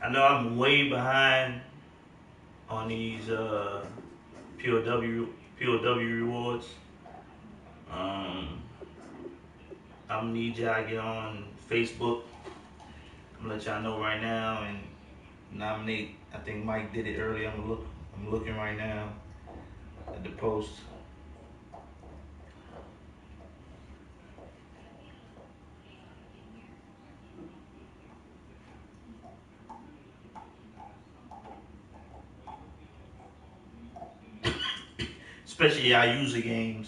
I know I'm way behind on these POW rewards. Um, I'm gonna need y'all to get on Facebook. I'm gonna let y'all know right now and nominate. I think Mike did it earlier. I'm looking right now at the post. Especially y'all user games.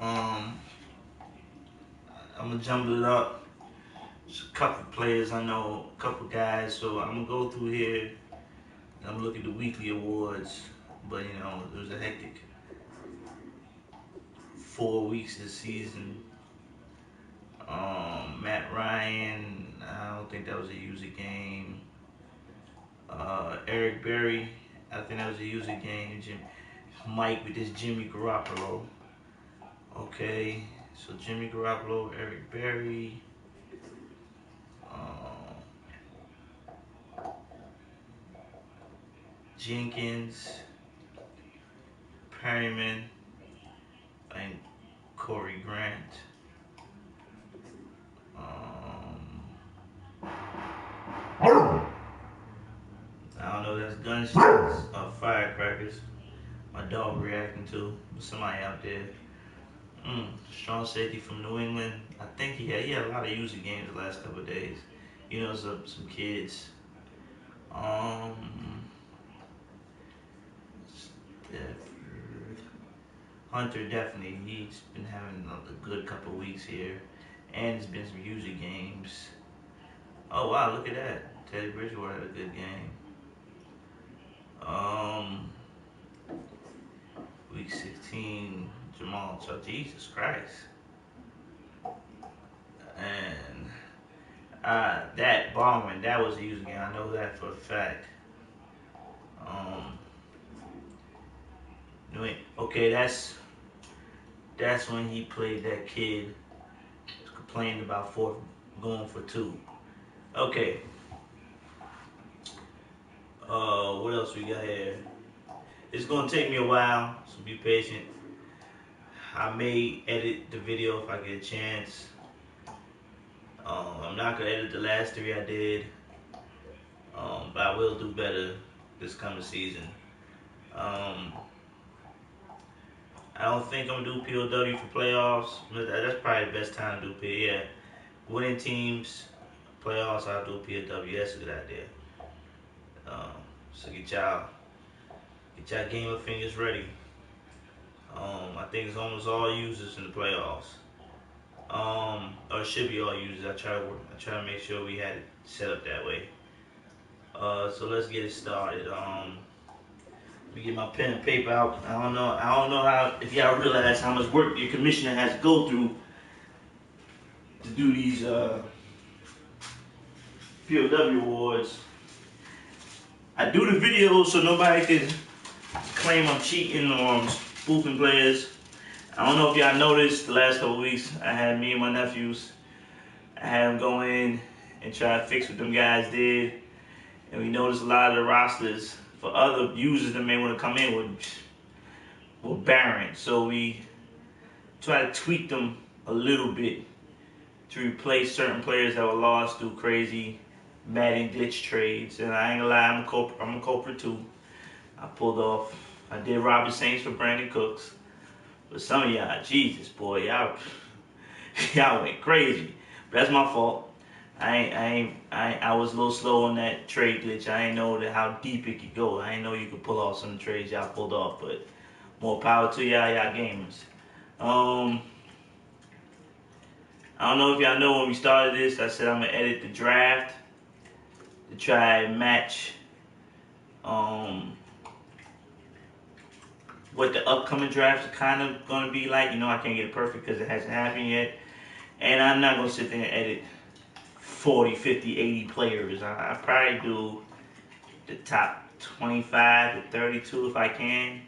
Um, I'm gonna jumble it up. Just a couple players I know, a couple guys. So I'm gonna go through here. And I'm looking at the weekly awards, but you know it was a hectic 4 weeks this season. Matt Ryan, I don't think that was a user game. Eric Berry, I think that was a user game. Mike with this Jimmy Garoppolo. Okay, so Jimmy Garoppolo, Eric Berry. Jenkins, Perryman, and Corey Grant. I don't know, that's gunshots or firecrackers. My dog reacting to somebody out there. Strong safety from New England. I think he had a lot of user games the last couple of days. You know, some kids. Stafford. Hunter definitely. He's been having a good couple of weeks here, and there's been some user games. Oh wow, look at that. Teddy Bridgewater had a good game. Week 16, Jamal Chuck. Jesus Christ. And that Ballman, that was a user game. I know that for a fact. Okay, that's when he played that kid. Complained about going for 2. Okay. What else we got here? It's gonna take me a while, so be patient. I may edit the video if I get a chance. I'm not gonna edit the last 3 I did, but I will do better this coming season. I don't think I'm gonna do POW for playoffs. That's probably the best time to do POW. Yeah, winning teams, playoffs. I'll do POW. That's a good idea. So get y'all game of fingers ready. I think it's almost all users in the playoffs. Or it should be all users. I try to make sure we had it set up that way. So let's get it started. Let me get my pen and paper out. I don't know how if y'all realize how much work your commissioner has to go through to do these POW awards. I do the videos so nobody can claim I'm cheating or I'm spoofing players. I don't know if y'all noticed the last couple of weeks, I had me and my nephews, I had them go in and try to fix what them guys did. And we noticed a lot of the rosters for other users that may want to come in were barren. So we try to tweak them a little bit to replace certain players that were lost through crazy Madden glitch trades. And I ain't gonna lie, I'm a culprit too. I did Robert Saints for Brandon Cooks. But some of y'all, Jesus boy, y'all went crazy. But that's my fault. I was a little slow on that trade glitch. I didn't know how deep it could go. I didn't know you could pull off some trades y'all pulled off. But more power to y'all gamers. I don't know if y'all know when we started this, I said I'm gonna edit the draft to try and match what the upcoming drafts are kind of gonna be like. You know, I can't get it perfect because it hasn't happened yet, and I'm not gonna sit there and edit 40, 50, 80 players. I probably do the top 25 to 32 if I can.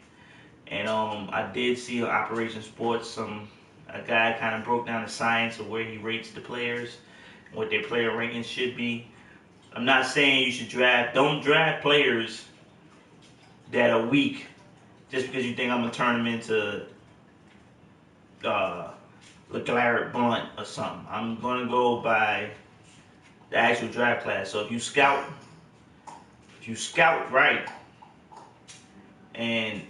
And I did see on Operation Sports a guy kind of broke down the science of where he rates the players. what their player rankings should be. I'm not saying you should don't draft players that are weak just because you think I'm gonna turn them into LeGarrette Blunt or something. I'm gonna go by the actual draft class. So if you scout right and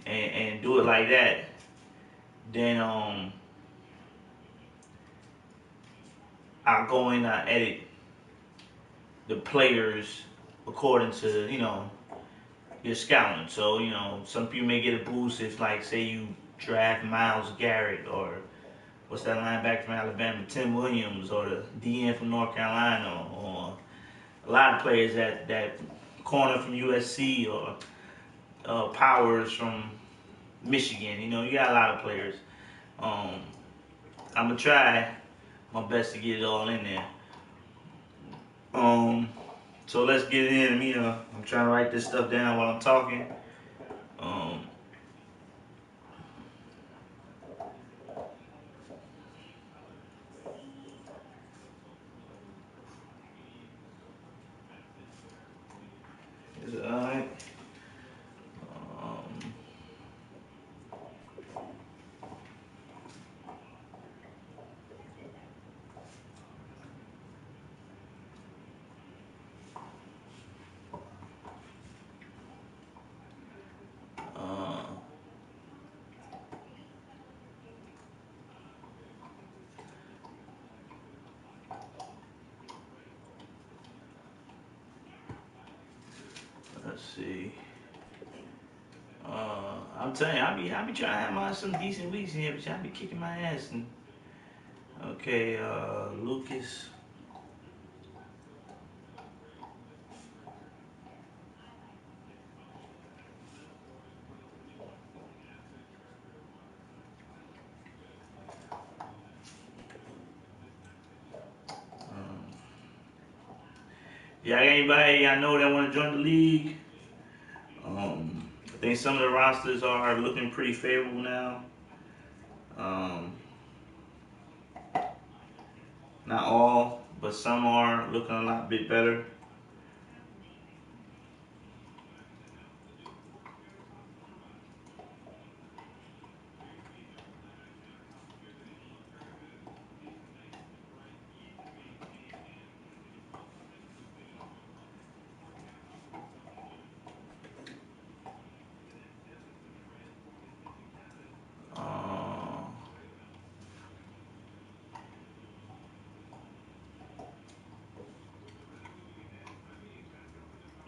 do it like that, then I'll go in and edit the players according to your scouting. So some people may get a boost if, like, say you draft Myles Garrett, or what's that linebacker from Alabama, Tim Williams, or the DN from North Carolina, or a lot of players that corner from USC, or Powers from Michigan. You got a lot of players. I'm gonna try my best to get it all in there. So let's get in. I'm trying to write this stuff down while I'm talking. Is it alright? Let's see. I'm telling you, I be trying to have some decent weeks in here, but I be kicking my ass. Okay, Lucas. Yeah, anybody I know that want to join the league? I think some of the rosters are looking pretty favorable now. Not all, but some are looking a lot bit better.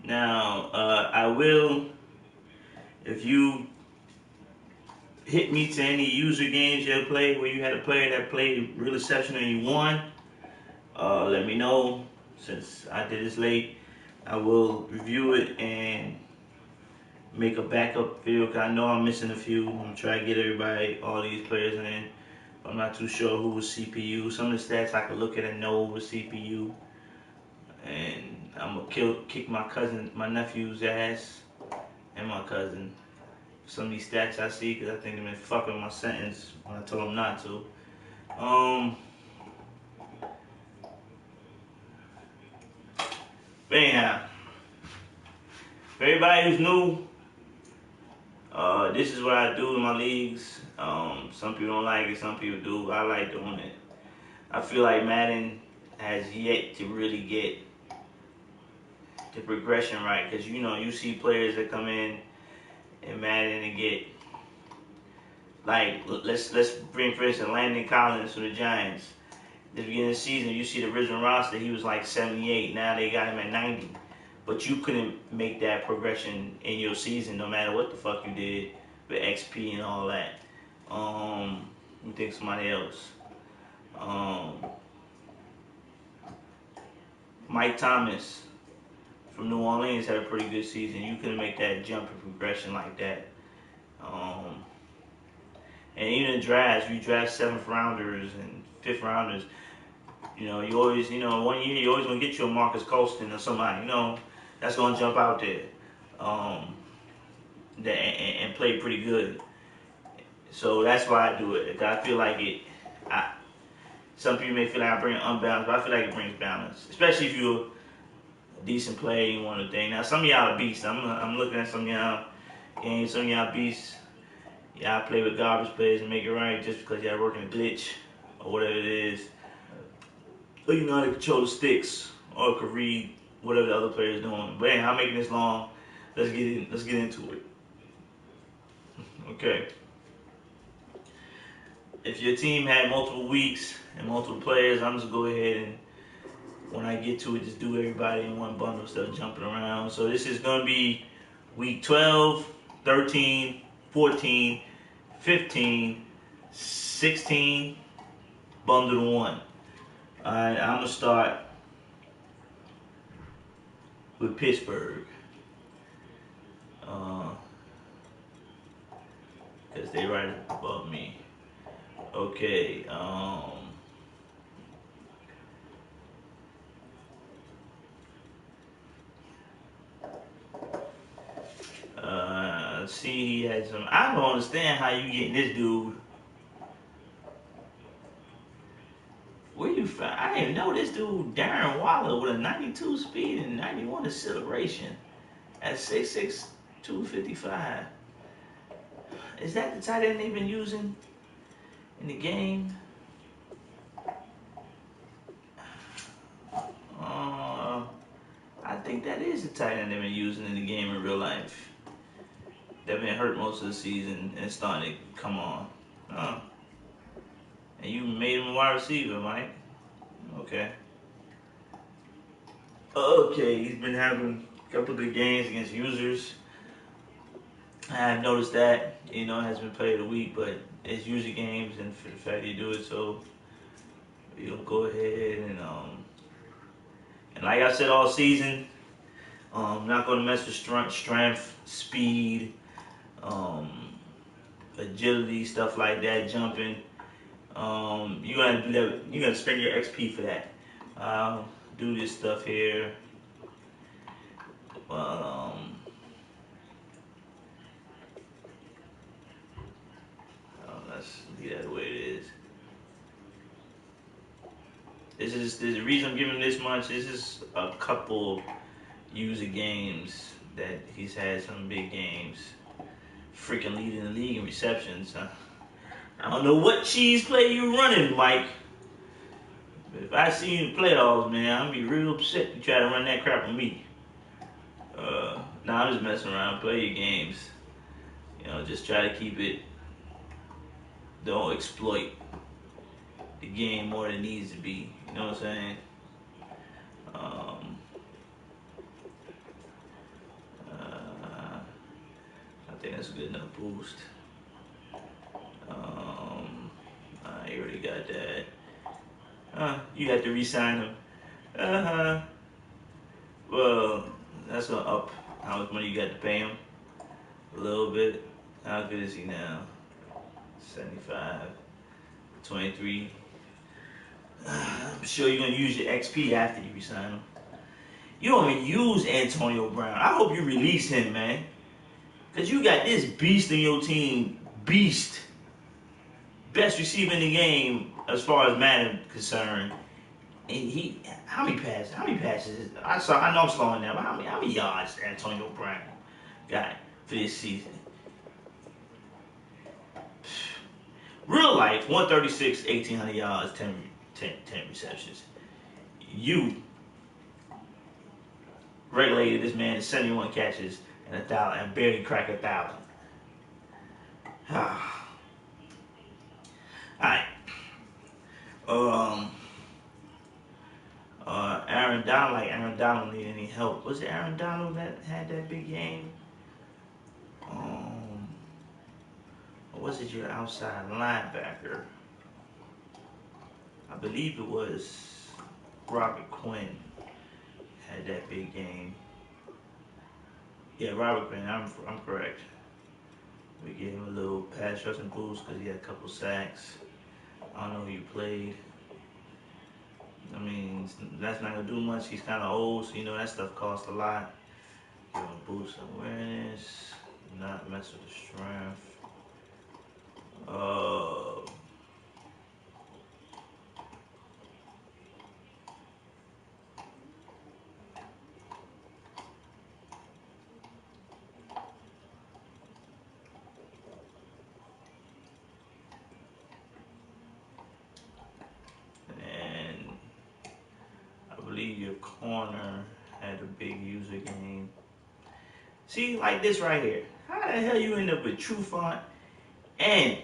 Now, I will, if you hit me to any user games you have played where you had a player that played real exceptional and you won, let me know. Since I did this late, I will review it and make a backup video, because I know I'm missing a few. I'm gonna try to get everybody, all these players in. I'm not too sure who was CPU. Some of the stats I could look at and know was CPU. And I'm gonna kick my nephew's ass, and my cousin. Some of these stats I see, because I think they've been fucking with my sentence when I told them not to. But anyhow, for everybody who's new, this is what I do in my leagues. Some people don't like it, some people do. I like doing it. I feel like Madden has yet to really get the progression right, because you see players that come in Madden and get, like, let's bring for instance Landon Collins for the Giants. At the beginning of the season, you see the original roster, he was like 78. Now they got him at 90. But you couldn't make that progression in your season no matter what the fuck you did with XP and all that. Let me think somebody else. Mike Thomas from New Orleans had a pretty good season. You couldn't make that jump in progression like that. And even in drafts, you draft 7th rounders and 5th rounders. You always, 1 year you always gonna get you a Marcus Colston or somebody, that's gonna jump out there, and play pretty good. So that's why I do it. I feel like Some people may feel like I bring unbalance, but I feel like it brings balance, especially if you're a decent player and you want to thing. Now, some of y'all are beasts. I'm looking at some of y'all games. Some of y'all beasts. Y'all play with garbage players and make it right just because y'all working a glitch or whatever it is. Or you know how to control the sticks or could read whatever the other player is doing. But anyhow, I'm making this long. Let's get into it. Okay. If your team had multiple weeks and multiple players, I'm just go ahead and when I get to it, just do everybody in one bundle instead of jumping around. So this is going to be week 12, 13, 14, 15, 16, bundle 1. Alright, I'm going to start with Pittsburgh. Because they right above me. Okay, let's see, he had some. I don't understand how you getting this dude. Where you find? I didn't even know this dude, Darren Waller, with a 92 speed and 91 acceleration at 6'6", 255. Is that the tight end they've been using in the game? I think that is the tight end they've been using in the game in real life. They've been hurt most of the season and starting to come on. And you made him a wide receiver, Mike. Okay. Okay, he's been having a couple of good games against users. I have noticed that, you know, it hasn't been played a week, but it's user games, and for the fact you do it, so you'll go ahead and like I said all season, not going to mess with strength, speed, agility, stuff like that, jumping. You're gonna do that. You're gonna spend your XP for that. Do this stuff here. Well, let's leave that the way it is. There's a reason I'm giving this much. This is a couple user games that he's had some big games. Freaking leading the league in receptions. I don't know what cheese play you running, Mike. But if I see you in the playoffs, man, I'm gonna be real upset you try to run that crap on me. Nah, I'm just messing around. Play your games. You know, just try to keep it. Don't exploit the game more than it needs to be. You know what I'm saying? I think that's a good enough boost. I already got that. You had to re-sign him. Well, that's gonna up how much money you got to pay him. A little bit. How good is he now? 75, 23. I'm sure you're gonna use your XP after you resign him. You don't even use Antonio Brown. I hope you release him, man. Cause you got this beast in your team. Beast. Best receiver in the game as far as Madden concerned. And how many passes? I know I'm slowing down, but how many yards Antonio Brown got for this season? Real life, 136, 1,800 yards, 10 receptions. You regulated this man to 71 catches and 1,000 and barely cracked 1,000. Alright. Aaron Donald need any help? Was it Aaron Donald that had that big game? Or was it your outside linebacker? I believe it was Robert Quinn had that big game. Yeah, Robert Quinn. I'm correct. We gave him a little pass rushing boost because he had a couple sacks. I don't know who you played. I mean, that's not gonna do much. He's kind of old, so you know that stuff costs a lot. Give him a boost of awareness. Not mess with the strength. believe your corner had a big user game. See, like this right here. How the hell you end up with True Font and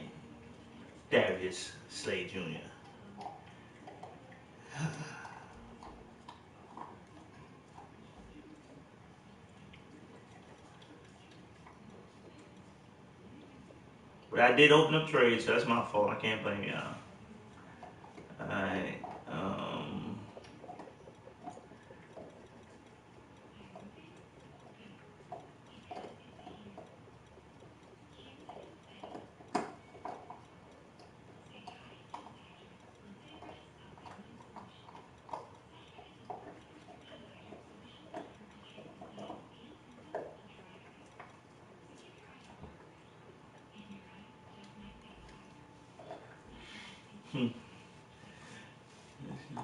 Darius Slade Jr.? But I did open up trades, so that's my fault. I can't blame y'all. Alright.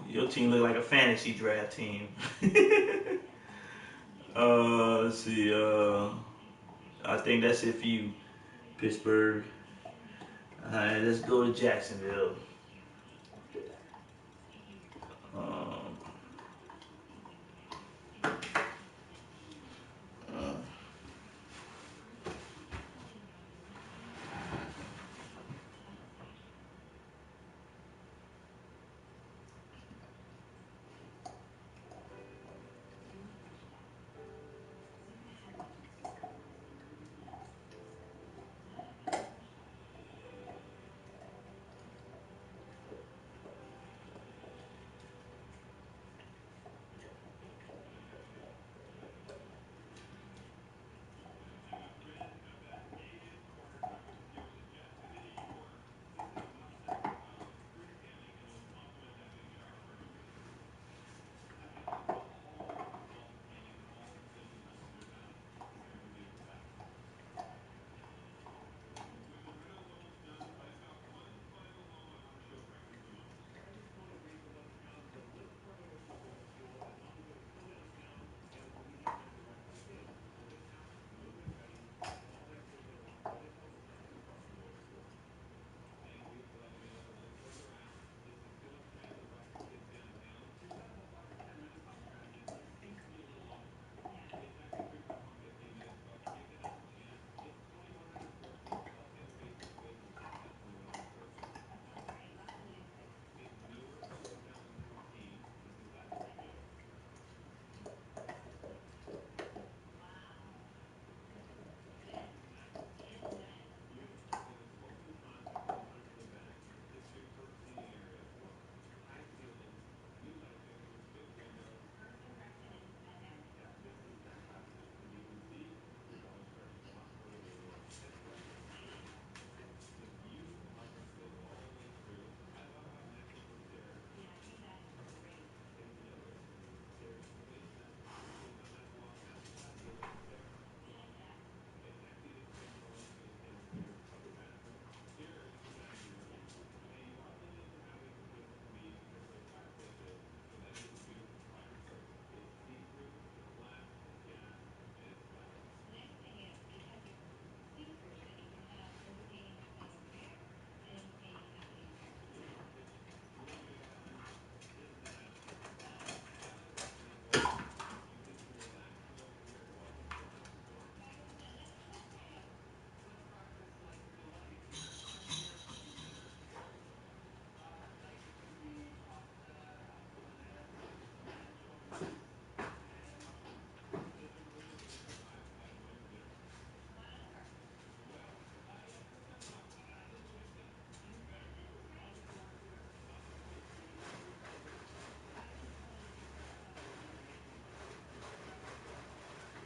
Your team look like a fantasy draft team. Let's see. I think that's it for you, Pittsburgh. Alright, let's go to Jacksonville. Um, uh,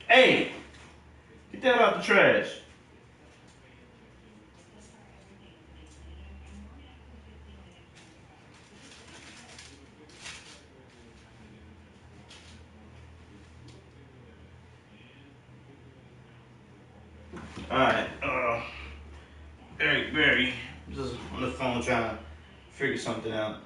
hey, get that out the trash. Alright. Barry, just on the phone trying to figure something out.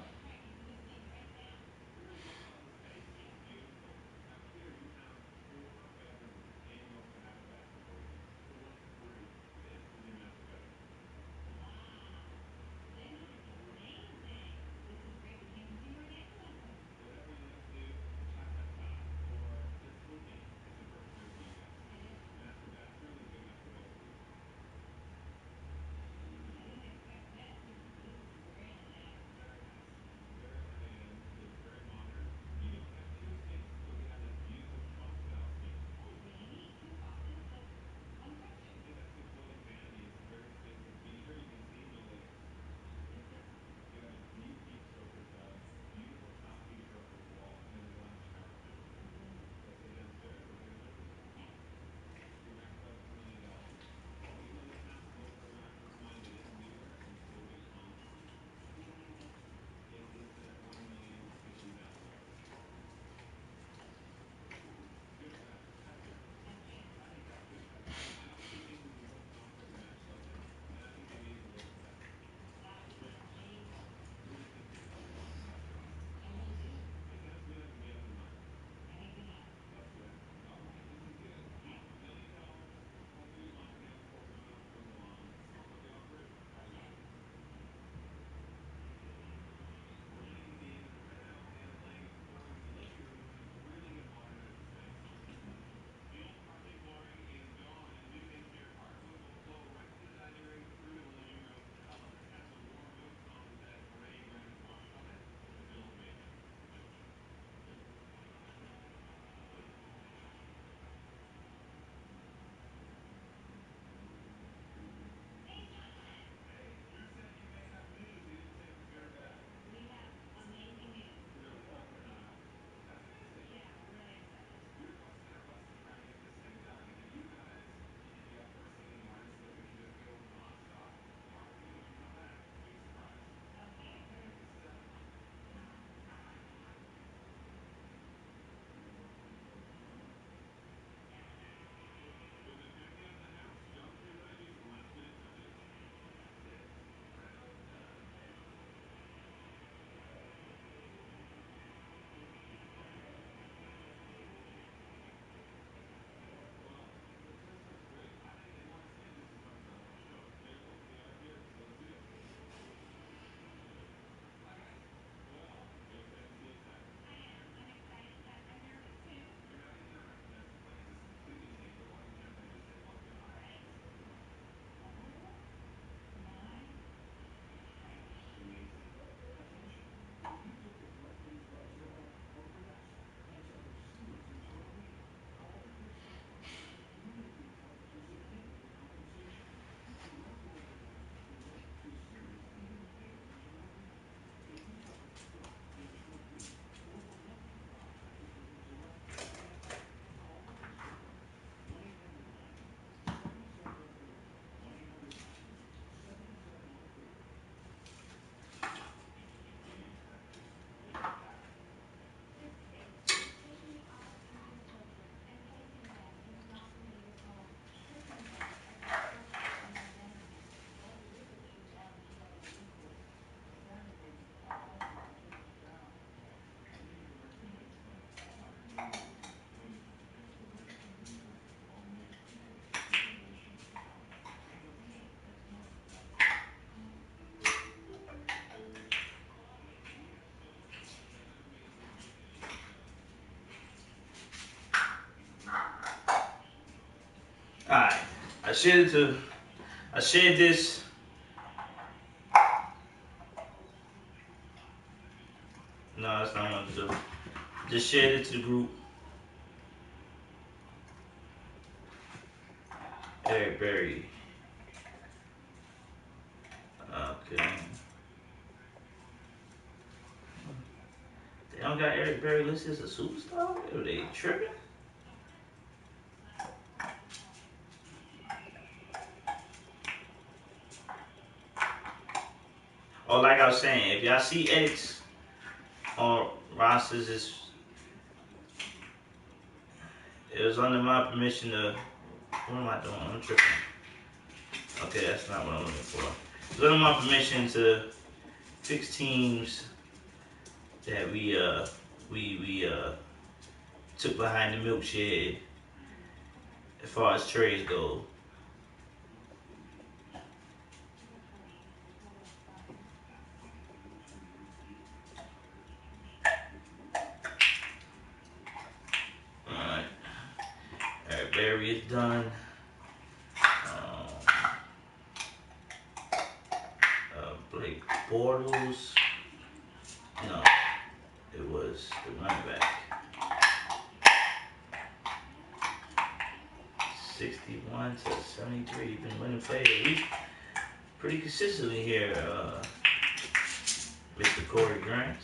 I shared this. No, that's not what I want to do. Just shared it to the group. Eric Berry. Okay. They don't got Eric Berry listed as a superstar? Are they tripping? Oh, like I was saying, if y'all see edits on rosters, it was under my permission to. What am I doing? I'm tripping. Okay, that's not what I'm looking for. It was under my permission to fix teams that we took behind the milk shed as far as trades go. Alright. Alright, Barry is done. Blake Bortles. No, it was the running back. 61 to 73. Been winning play a week pretty consistently here, Mr. Corey Grant.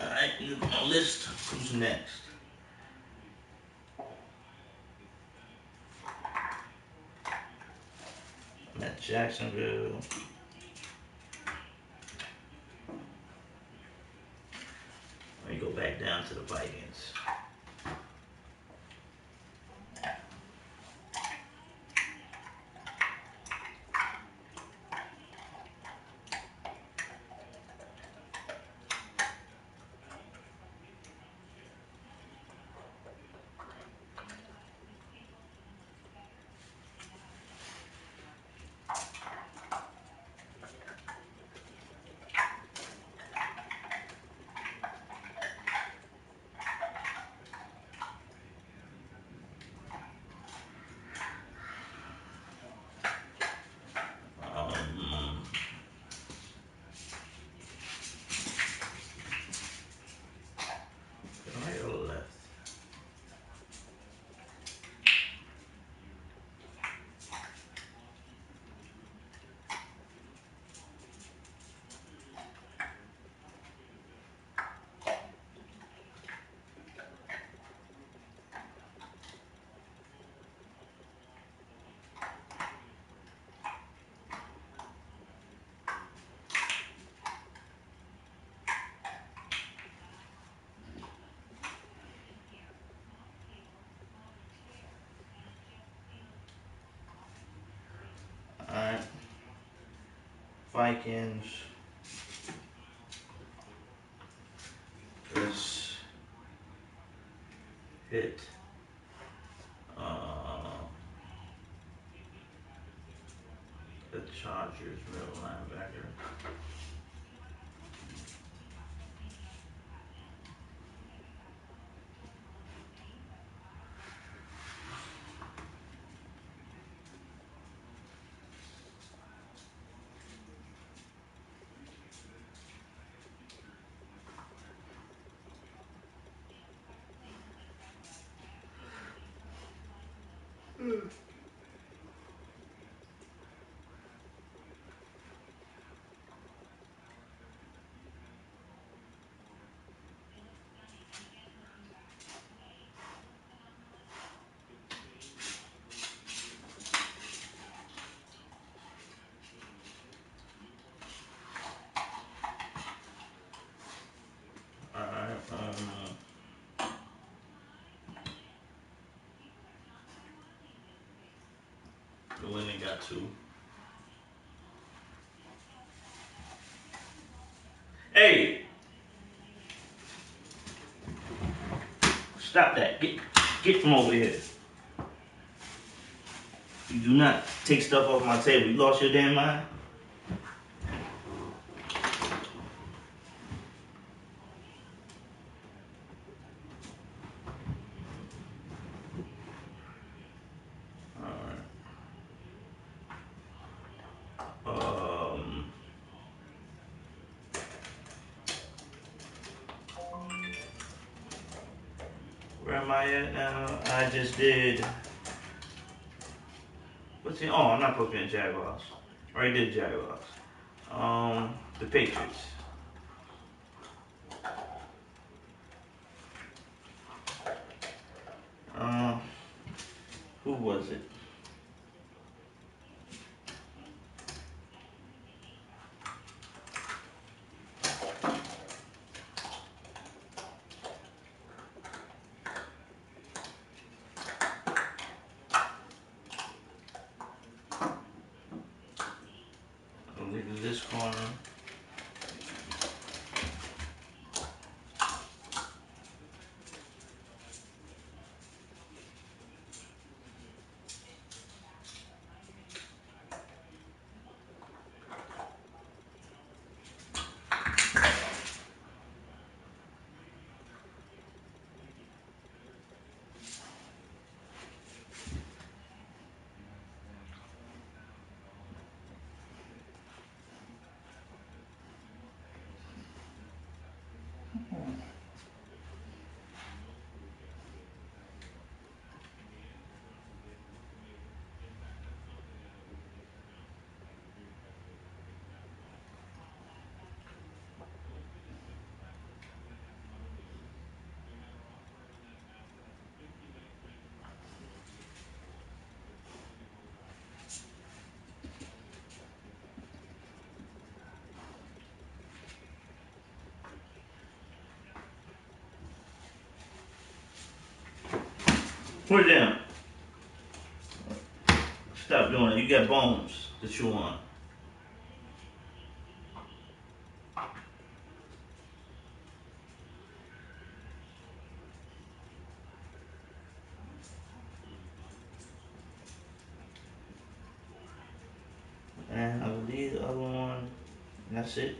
Alright, my list. Who's next? I'm at Jacksonville. Let me go back down to the Vikings. Right or left? Alright. Vikings. Let's hit the Chargers middle linebacker. The women got 2. Hey, stop that. Get from over here. You do not take stuff off my table. You lost your damn mind? Um, where am I at now? I just did. What's it? Oh, I'm not supposed to be in Jaguars. I already did Jaguars. The Patriots. Uh, who was it? I'll leave it this corner. Put it down. Stop doing it. You got bones to chew on. And I'll leave the other one. And that's it.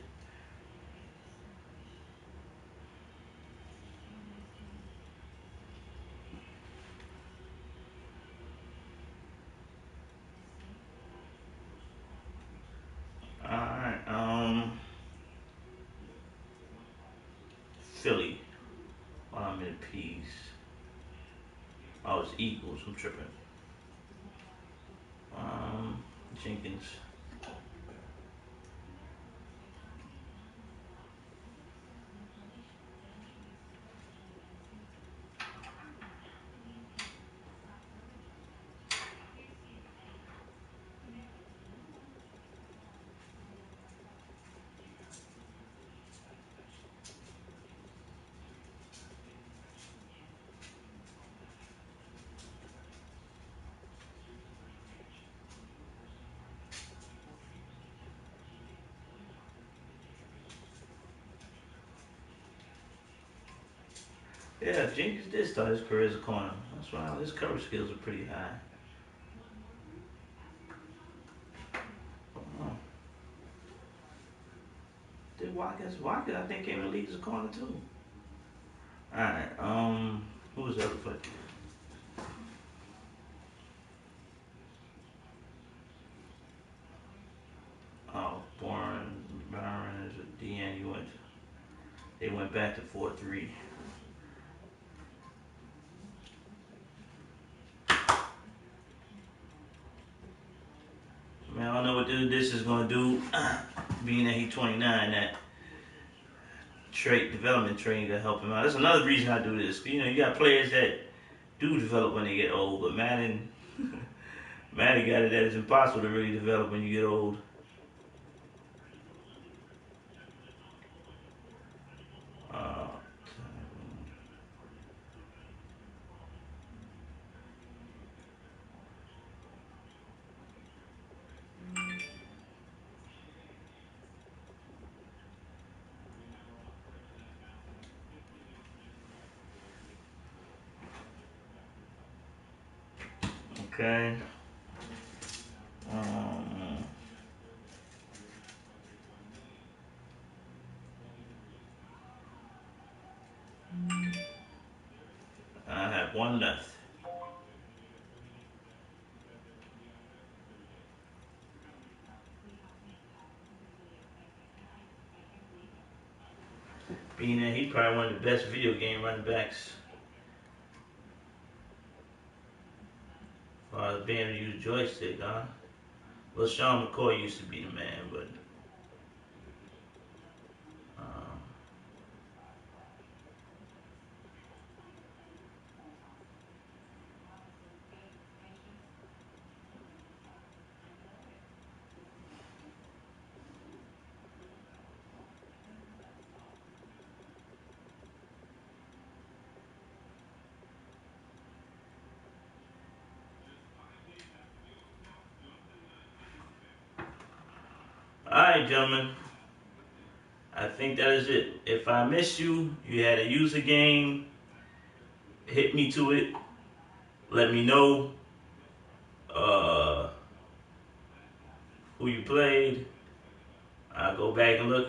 Alright, Philly. While I'm in peace. Oh, it's Eagles. I'm tripping. Jenkins. Yeah, Jenkins did start his career as a corner. That's why his coverage skills are pretty high. Oh. Did Watkins? Watkins, I think, came in the league as a corner too. Alright, who was the other player? Oh, Byron is a DN. They went back to 4-3. Man, I don't know what this is gonna do. Being that he's 29, that development training to help him out. That's another reason I do this. You know, you got players that do develop when they get old, but Madden got it that it's impossible to really develop when you get old. Uh, Okay. Um, I have one left. Being that he probably one of the best video game running backs. As far as being able to use joystick, huh? Well, Sean McCoy used to be the man, but um, alright, gentlemen. I think that is it. If I missed you, you had a user game, hit me to it. Let me know uh, who you played. I'll go back and look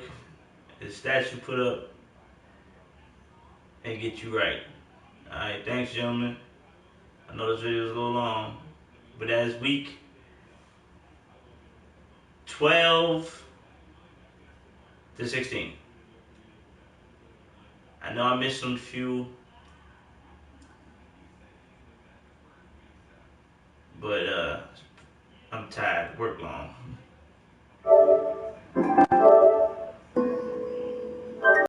at the stats you put up and get you right. Alright, thanks, gentlemen. I know this video is a little long, but that is week 12 to 16. I know I missed some few, but I'm tired. Work long.